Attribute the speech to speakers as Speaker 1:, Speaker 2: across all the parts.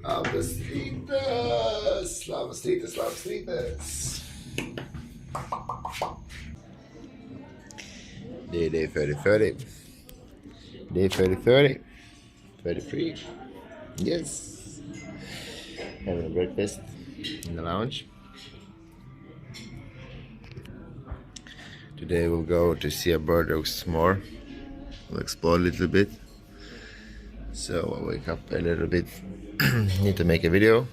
Speaker 1: Labas rytas, labas rytas, labas rytas. Day 30. Day 30. 33. Yes. Having a breakfast in the lounge. Today we'll go to see a bird oaks more. We'll explore a little bit. So I'll wake up a little bit. Need to make a video.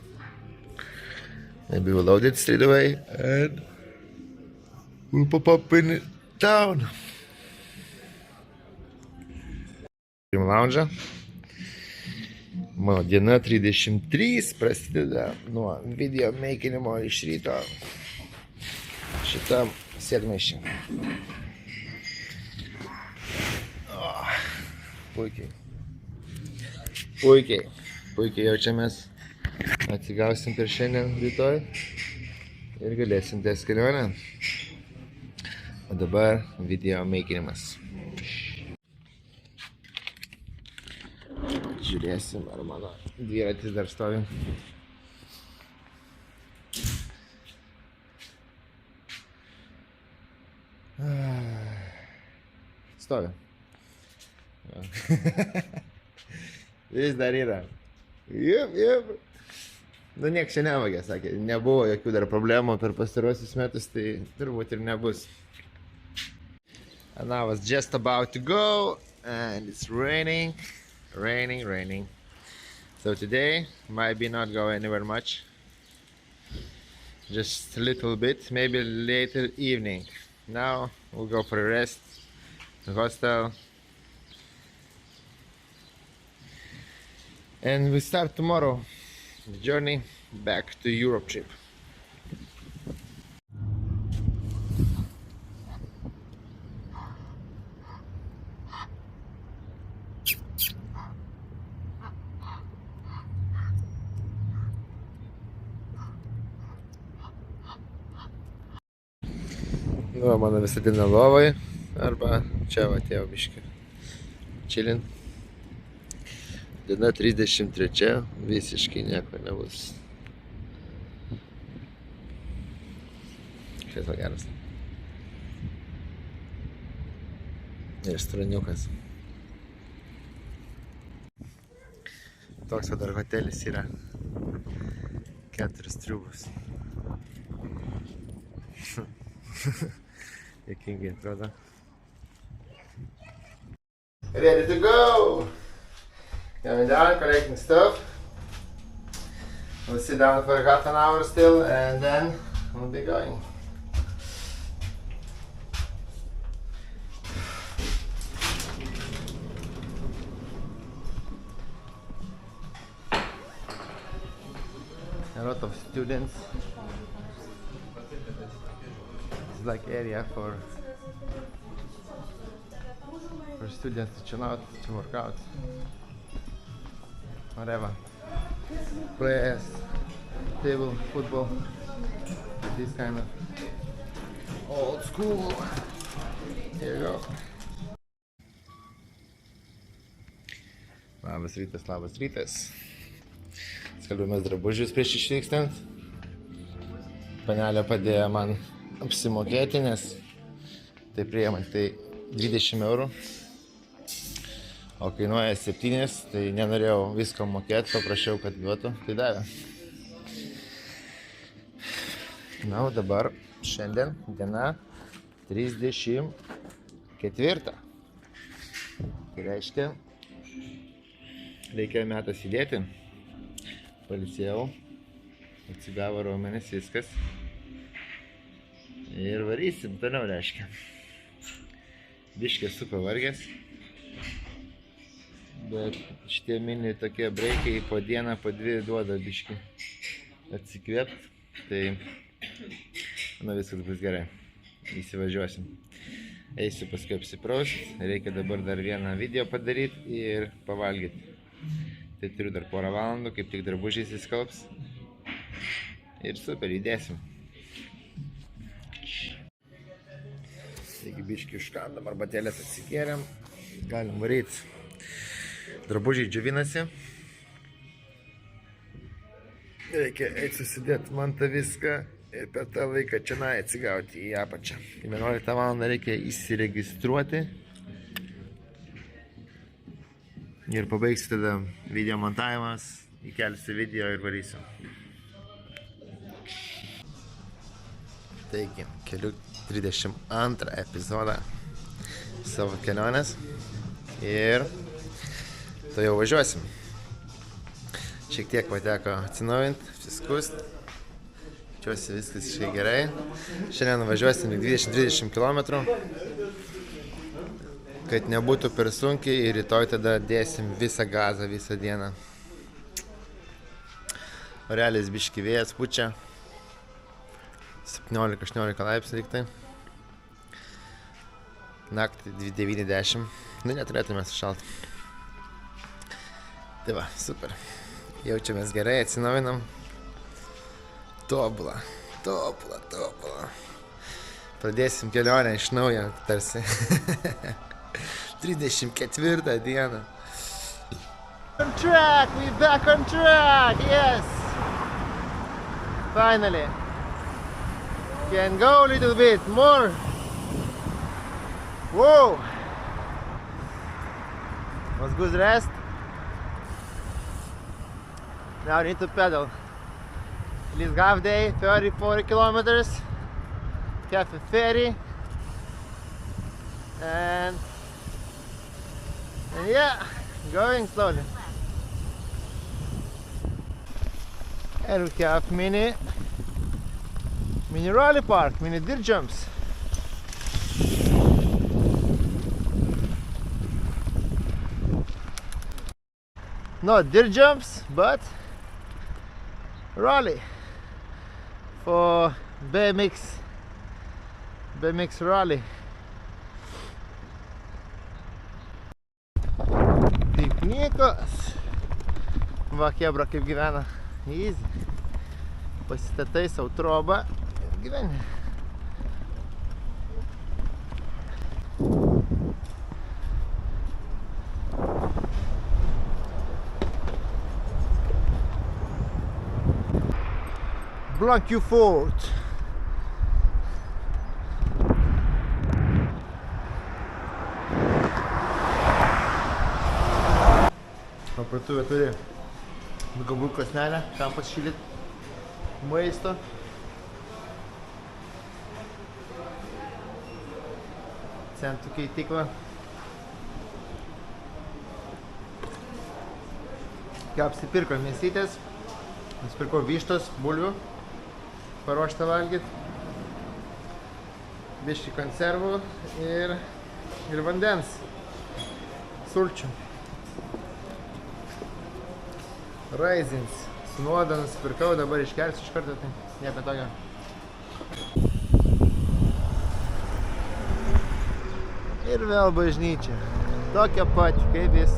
Speaker 1: Maybe we'll load it straight away and we'll pop up in town. Lounge. Mano diena 33 prasideda nuo video makinimo iš ryto šitam sėdmaiščiam. Puikiai jaučiamės, atsigausim per šiandien rytoj ir galėsim tęsti kelionę. O dabar video makinimas. Žiūrėsim, ar mano dviratis dar stovi. Stovi. Vis dar yra. Jep. Nu, nieks čia nevagė, sakė. Nebuvo jokių dar problemų per pastaruosius metus, tai turbūt ir nebus. And I was just about to go, and it's raining. Raining. So today, maybe not go anywhere much. Just a little bit, maybe later evening. Now we'll go for a rest, the hostel. And we start tomorrow the journey back to Europe trip. Nu, mano visą dieną lovai, arba čia va atėjau biškį čilint. Diena 33, visiškai nieko nebus. Šis va geras. Restoraniukas. Toks va dar hotelis yra. 4 triubus. Juokingai atrodo. Ready to go! Coming down, collecting stuff. We'll sit down for half an hour still and then we'll be going. A lot of students. It's like area for students to chill out, to work out, whatever. Players, table, football, this kind of old school. Here you go. Labas rytas. Skalbėmės drabužius prieš išvykstant. Panelė padėjo man apsimokėti, nes tai priėmant tai 20 eurų, o kainuoja 7, tai nenorėjau visko mokėti, paprašiau, kad duotų, tai davė. Na, o dabar šiandien diena 34. Tai reiškia, reikėjo metas įdėti. Pailsėjau, atsigavo raumenis, viskas. Ir varysim toliau, reiškia. Biškė esu pavargęs, bet šitie mini tokie breikai po dieną, po 2 duoda biškį atsikvėpt, tai nu, viskas bus gerai, įsivažiuosim. Eisiu paskui apsipraust, reikia dabar dar vieną video padaryti ir pavalgyti. Tai turiu dar porą valandų, kaip tik drabužiai įsiskalbs ir super, įdėsim. Taigi biškį užkandam, arbatėlės atsikėrėm, galim varyti. Drabužiai džiovinasi. Reikia eiti susidėti man tą viską ir per tą laiką čia atsigauti į apačią. Į 11 val. Reikia įsiregistruoti. Ir pabaigsiu tada video montavimas, įkelsiu video ir varysiu. Taigi, keliu 32 epizodą savo kelionės ir to jau važiuosim. Šiek tiek pateko atsinaujinti, apsiskust. Čiuosi viskas iškai gerai. Šiandien važiuosim 20-30 km. Kad nebūtų per sunkiai ir rytoj tada dėsim visą gazą visą dieną. Orelis biški vėjas pučia. 17-18 laipsnių lygtai. Naktį 9-10. Nu, neturėtume sušalt. Tai va, super. Jaučiamės gerai, atsinaujinam. Tobula. Pradėsim kelionę iš naujo, tarsi. 34 dieną. On track, we back on track, yes! Finally. Can go a little bit more. Whoa! Was good rest. Now I need to pedal. At least half day, 30-40 kilometers. Have a ferry. And yeah, going slowly. And we have mini rally park, mini dirt jumps. Not dirt jumps, but rally for BMX rally. Piknikas. Va, kebra kaip gyvena. Easy. Pasistatai sau trobą ir gyveni. Blankių Fort. Parduotuvė turi gabų krosnelę, tam pasišildyt maisto. Centų keityklą. Apsipirko mėsytės, nusipirko vištos, bulvių, paruoštą valgyt, biškį konservų ir vandens, sulčių. Raisins. Su nuoda nusipirkau, dabar iškelsiu iš karto, tai nieko tokio. Ir vėl bažnyčia. Tokia pati, kaip vis.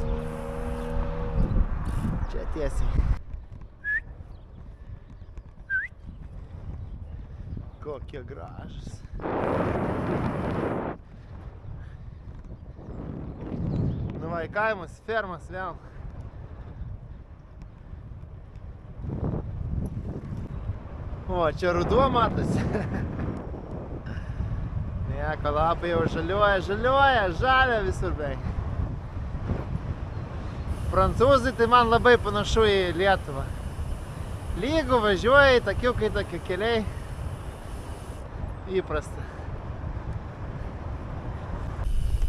Speaker 1: Čia tiesiai. Kokie gražus. Nu va, į kaimus, fermas vėl. O, čia ruduo matosi. Nieko, lapai jau žaliuoja, žalia visur beveik. Prancūzai tai man labai panašu į Lietuvą. Lygų važiuoja, takiukai, tokie keliai. Įprasta.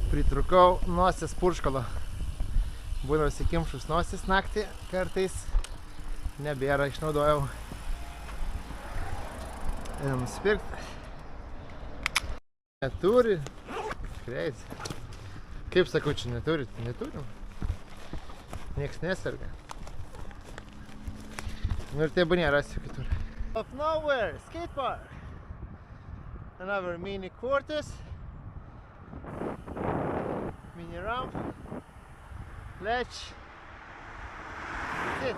Speaker 1: Pritrukau nosies purškalo. Būna užsikimšus nosis naktį kartais. Nebėra, išnaudojau. Einam nusipirkti. Neturi. Crazy. Kaip sakau, čia neturi? Neturim. Niekas neserga. Nu ir tebūnie rasiu kitur. Of nowhere, skate park. Another mini quarters. Mini ramp. Ledge. That's it.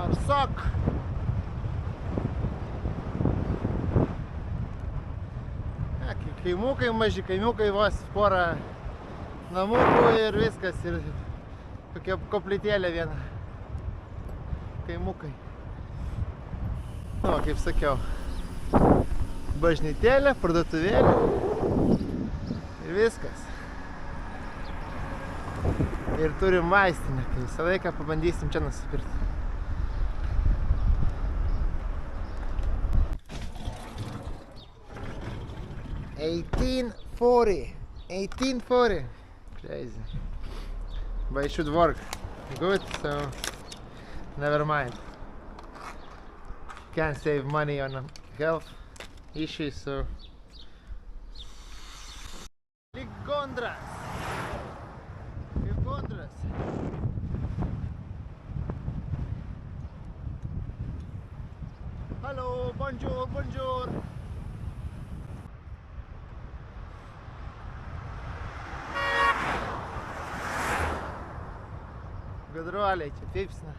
Speaker 1: Arsak. Kaimukai, maži kaimiukai, vos porą namukų ir viskas. Ir tokia koplytėlė viena. Kaimukai. Nu, kaip sakiau. Bažnytėlė, parduotuvėlė. Ir viskas. Ir turim vaistinę, kai visą laiką pabandysim čia nusipirkti. $18.40. Crazy. But it should work good, so never mind. Can't save money on health issues, so. Ligondras. Hello, bonjour, bonjour. Gadruoliai čia pipsna.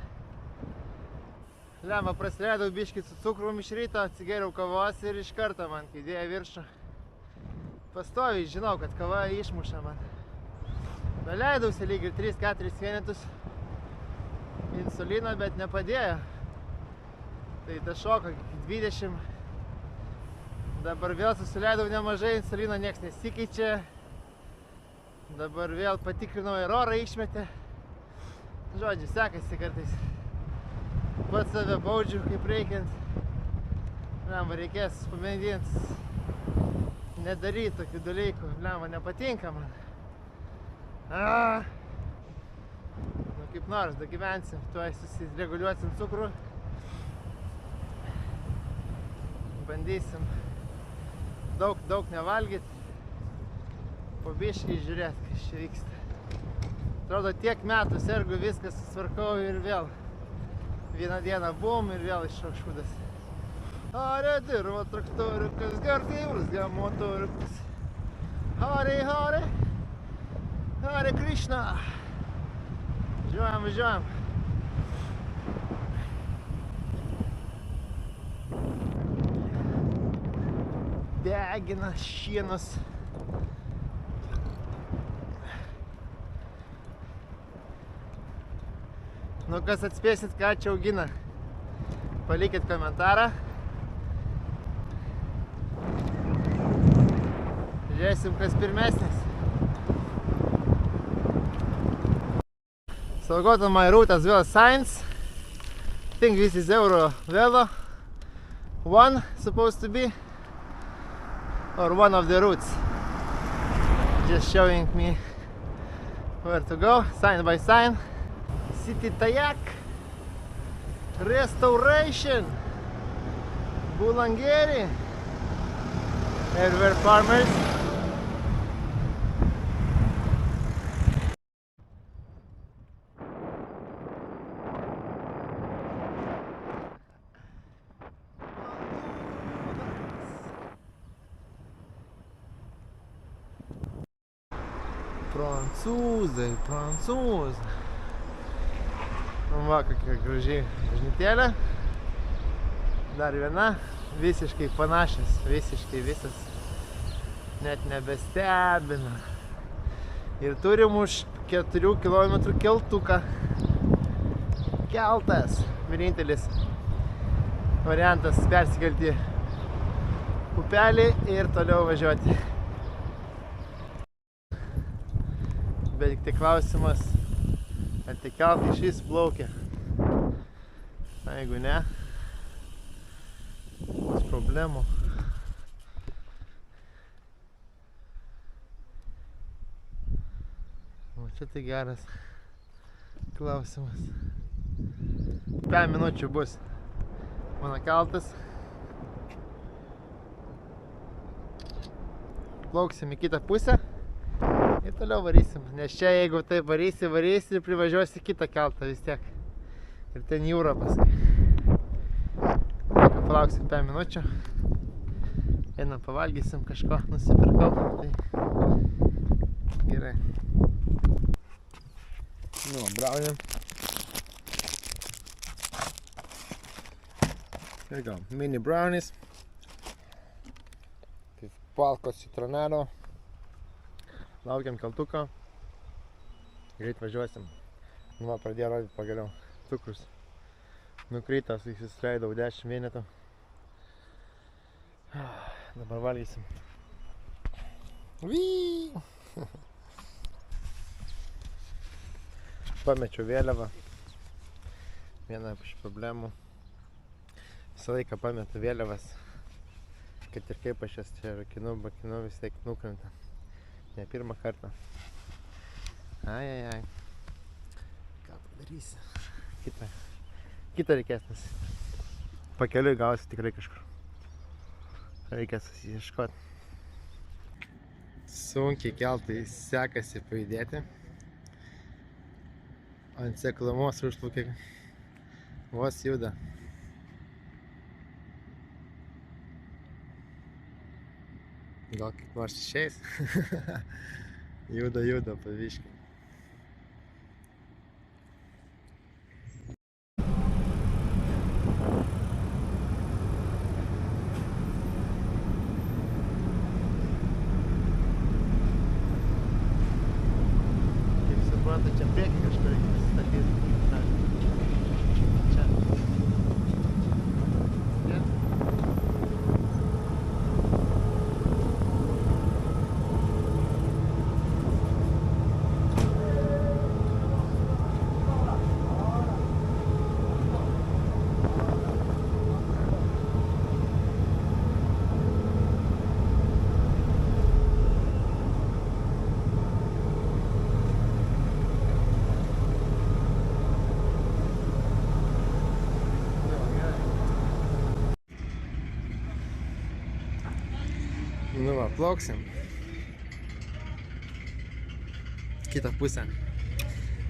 Speaker 1: Lemba, prasileidau biškį su cukrum iš ryto, atsigėriau kavos ir iš karto man įdėjo viršų. Pastoviai žinau, kad kava išmuša man. Naleidausi lyg ir 3-4 vienetus insulino, bet nepadėjo. Tai ta šoko 20. Dabar vėl susileidau nemažai insulino, nieks nesikeičia. Dabar vėl patikrinau ir orą išmetė. Žodžiu, sekasi kartais. Pats save baudžiu, kaip reikiant. Lemba, reikės pamėginti nedaryti tokių dalykų. Lemba, nepatinka man. Nu, kaip nors, dagyvensim. Tuoj susireguliuosim cukrų. Bandysim daug nevalgyti. Po biškį žiūrėti, kas čia vyksta. Atrodo, tiek metų sergu, viskas susvarkau ir vėl. Vieną dieną bum ir vėl iššok šūdas. Hare dirba traktoriukas, gardiai urzgia motoriukas. Hare, hare, Hare Krishna. Važiuojam. Degina šienus. Nu, kas atspėsit, ką čia augina, palikit komentarą. Žiūrėsim, kas pirmesnis. So I got on my route as well as signs. I think this is Euro Velo 1 supposed to be, or one of the routes. Just showing me where to go, sign by sign. City Tayak, Restoration, Bulangeri, Everywhere Farmers. Prancūzai. Va, kokia gražiai bažnytėlė. Dar viena, visiškai panašias, visiškai visas, net nebestebina. Ir turim už 4 km keltuką. Keltas, vienintelis variantas persikelti upelį ir toliau važiuoti. Bet tik tai klausimas, ar tie keltai išvis plaukia. Na, jeigu ne, bus problemų. O čia tai geras klausimas. 5 minučių bus mano keltas. Plauksim į kitą pusę. Ir toliau varysim, nes čia jeigu taip varysi ir privažiuosi kitą keltą vis tiek. Ir ten jūra paskui. Palauksim 5 minučių. Einam pavalgysim kažko, nusipirkau. Tai gerai. Nu, brownie. Here you go, mini brownies. Palko Citronero. Laukiam keltuko. Greit važiuosim. Nu, va, pradėjo rodyti pagaliau. Cukrus nukrito, įsiskleidau 10 vienetų. Dabar valgysim. Vyy! Pamečiau vėliavą. Viena iš problemų. Visą laiką pametu vėliavas. Kad ir kaip aš jas čia rakinu, bakinu, vis tiek nukrenta. Ne pirmą kartą. Ai. Ką padarysi? Kitą reikės nes. Pakeliui gausi tikrai kažkur. Reikės ieškoti. Sunkiai keltai sekasi pajudėti. Ant seklumos užplukė. Vos juda. Gal kaip nors išeis? Juda paviškai. Kaip supranta, čia priekį kažkur reikia statyti. Čia. Nu va, plauksim. Kitą pusę.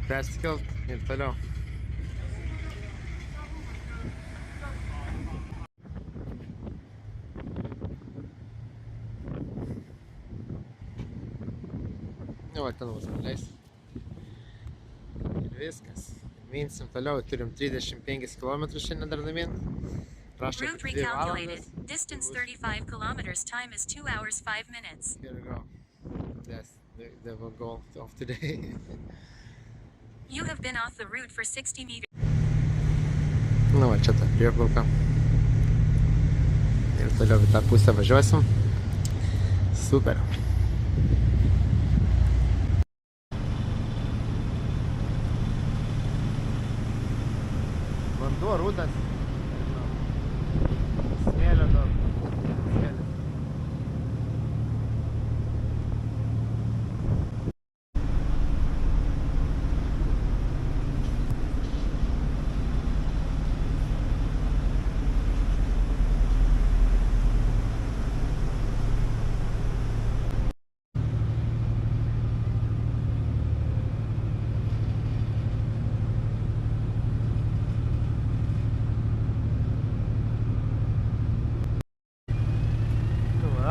Speaker 1: Persikelt ir toliau. Nu va, ten mus paleis. Ir viskas. Minsim toliau, turim 35 km šiandien dar namien.
Speaker 2: Route recalculated. Distance 35 kilometers. Time is 2 hours 5 minutes.
Speaker 1: Here we go. That's the goal of today.
Speaker 2: You have been off the route for 60 meters.
Speaker 1: Nu va, čia ta prieplauka. Ir toliau į tą pusę važiuosim. Super. Vanduo rudas. Smėlio daug. Smėlis.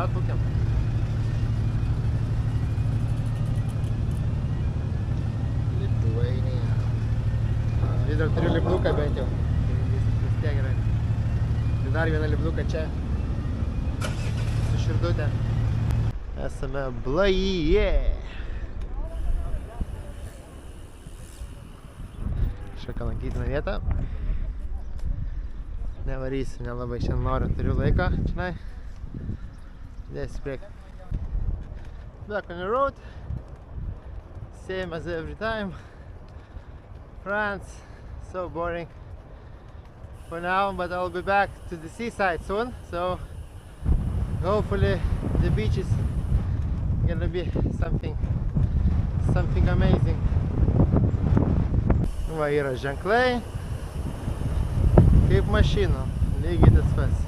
Speaker 1: Atplaukiam. Lithuania. Vis dar turiu lipduką bent jau. Vis tiek gerai. Ir dar vieną lipduką čia. Su širdutė. Esame Blajyje. Kažkokią lankytiną vietą. Nevarysim, nelabai šiandien noriu. Turiu laiką čionai. Yes, break. Back on the road, same as every time. France, so boring for now, but I'll be back to the seaside soon, so hopefully the beach is gonna be something amazing. Va, yra ženklai, kaip mašinų, lygiai tas pats.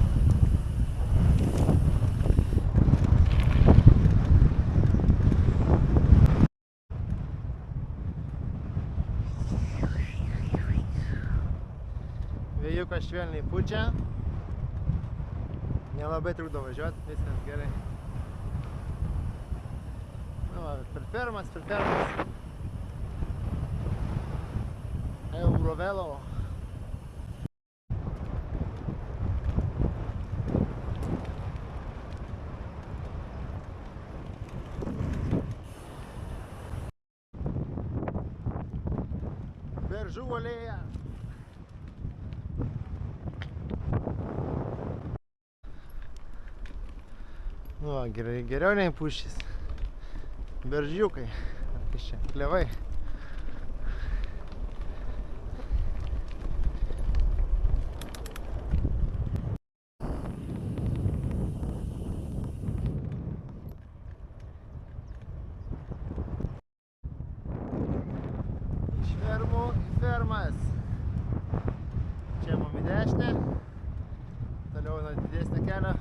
Speaker 1: Vėjukas švelniai pučia, nelabai trukdo važiuoti, viskas gerai. Nu, va, per fermas. Eurovelo. Beržų alėja. Nu, geriau nei pušys. Beržiukai. Kas čia? Klevai. Iš fermų į fermas. Čia mum į dešinę. Toliau nuo didesnio kelio.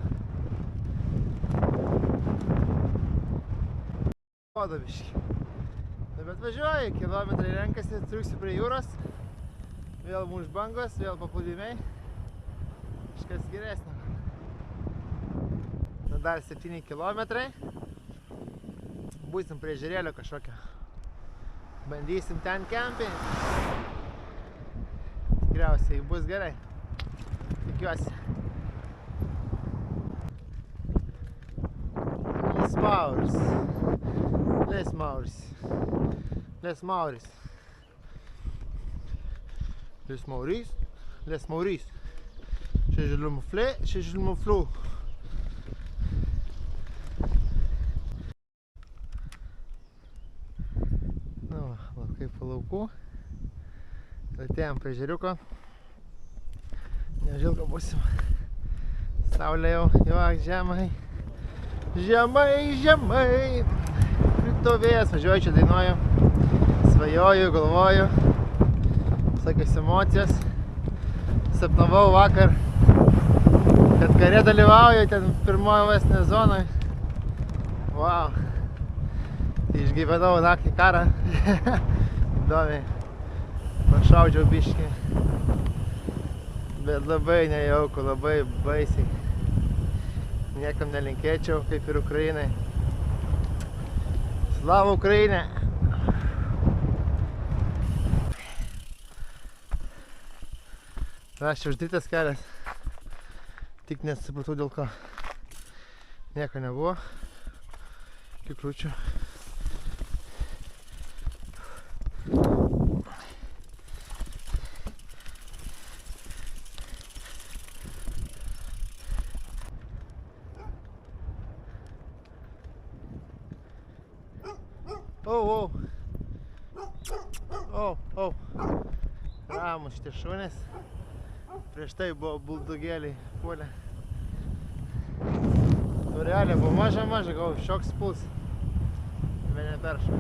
Speaker 1: Rodo biškį. Bet važiuoju, kilometrai renkasi, triuksi prie jūros. Vėl mūž bangos, vėl paplūdimiai. Kažkas geresnio. Dar 7 kilometrai. Būsim prie ežerėlio kažkokio. Bandysim ten kempinti. Tikriausiai bus gerai. Tikiuosi. Les Maures. Les Maures. Les Maures. Les Maurice. Les Maurice. Chez je le mouflé, chez je le mouflou. Nu, laukai po laukų. Atėjom prie ežeriuko. Neužilgo būsim. Saulė jau žemai. Žemai. Krito vėjas, važiuoju čia, dainuoju. Svajoju, galvoju. Visokios emocijos. Sapnavau vakar, kad kare dalyvauju ten pirmojo vestinės zonoj. Wow. Išgyvenau naktį karą. Įdomiai. Pašaudžiau biškį. Bet labai nejauku, labai baisiai. Niekam nelinkėčiau, kaip ir Ukrainai. Slava Ukraine! Aš čia uždarytas kelias. Tik nesupratau dėl ko. Nieko nebuvo. Kiek kliūčių. Ramus šitie šunės. Prieš tai buvo buldogėliai puolė. Realiai buvo maža, gal šioks puls. Bet neperša.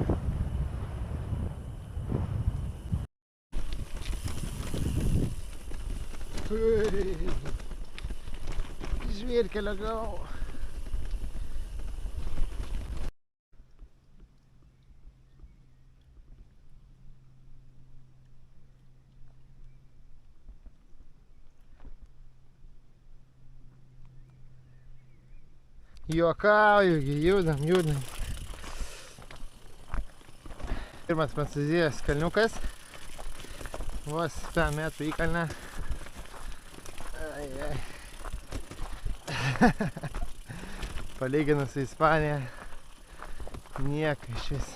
Speaker 1: Žvyrkelio gavau. Juokauju, judam. Pirmas Prancūzijos kalniukas. Vos 5 metrų įkalne. Palyginus su Ispanija. Nieka iš vis.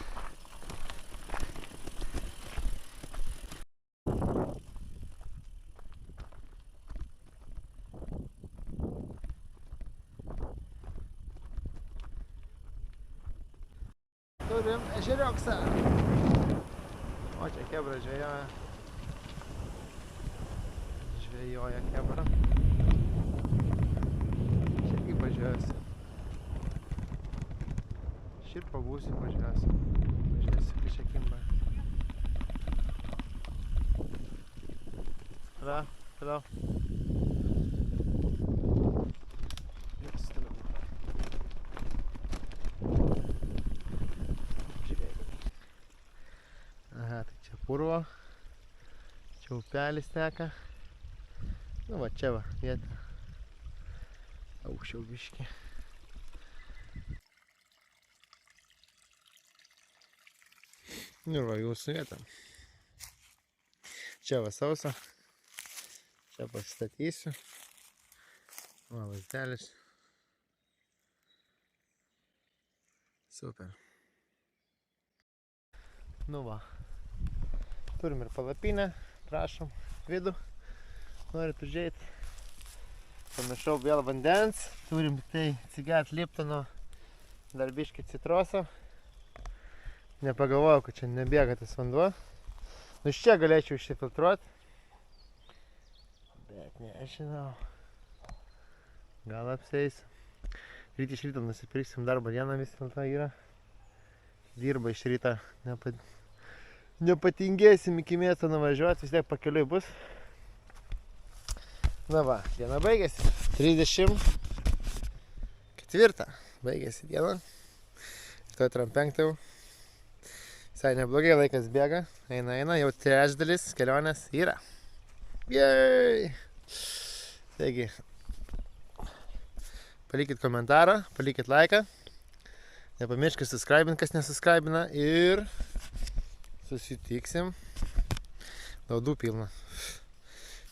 Speaker 1: Turim ežerioksą. O čia kebra žvejoja. Žvejoja kebra. Čia irgi pažiūrėsiu. Šir pabūsiu, pažiūrėsiu. Pažiūrėsiu, kai čia kimba. Hello. Purvo, čia upelis teka. Nu va, čia va, vieta. Aukščiau biškį. Nu ir va, jūsų vieta. Čia va sausa. Čia pasistatysiu. Va, vaizdelis. Super. Nu va. Turim ir palapinę, prašom, vidų. Norit užėjti. Pamiršau vėl vandens. Turim tai atsigert Liptono dar biškį citroso. Nepagalvojau, kad čia nebėga tas vanduo. Nu iš čia galėčiau išsifiltruoti. Bet nežinau. Gal apseis. Ryt iš ryto nusipirksim, darbo dieną vis dėlto yra. Dirba iš ryto. Nepatingėsim iki miesto nuvažiuoti, vis tiek pakeliui bus. Na va, diena baigėsi. 34 baigėsi diena. Rytoj 5 jau. Visai neblogai, laikas bėga. Eina, jau trečdalis kelionės yra. Jej! Taigi, palikit komentarą, palikit laiką. Nepamirškit subscribint, kas nesuscribina. Ir susitiksim. Naudų pilna.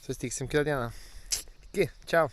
Speaker 1: Susitiksim kitą dieną. Iki, čiau.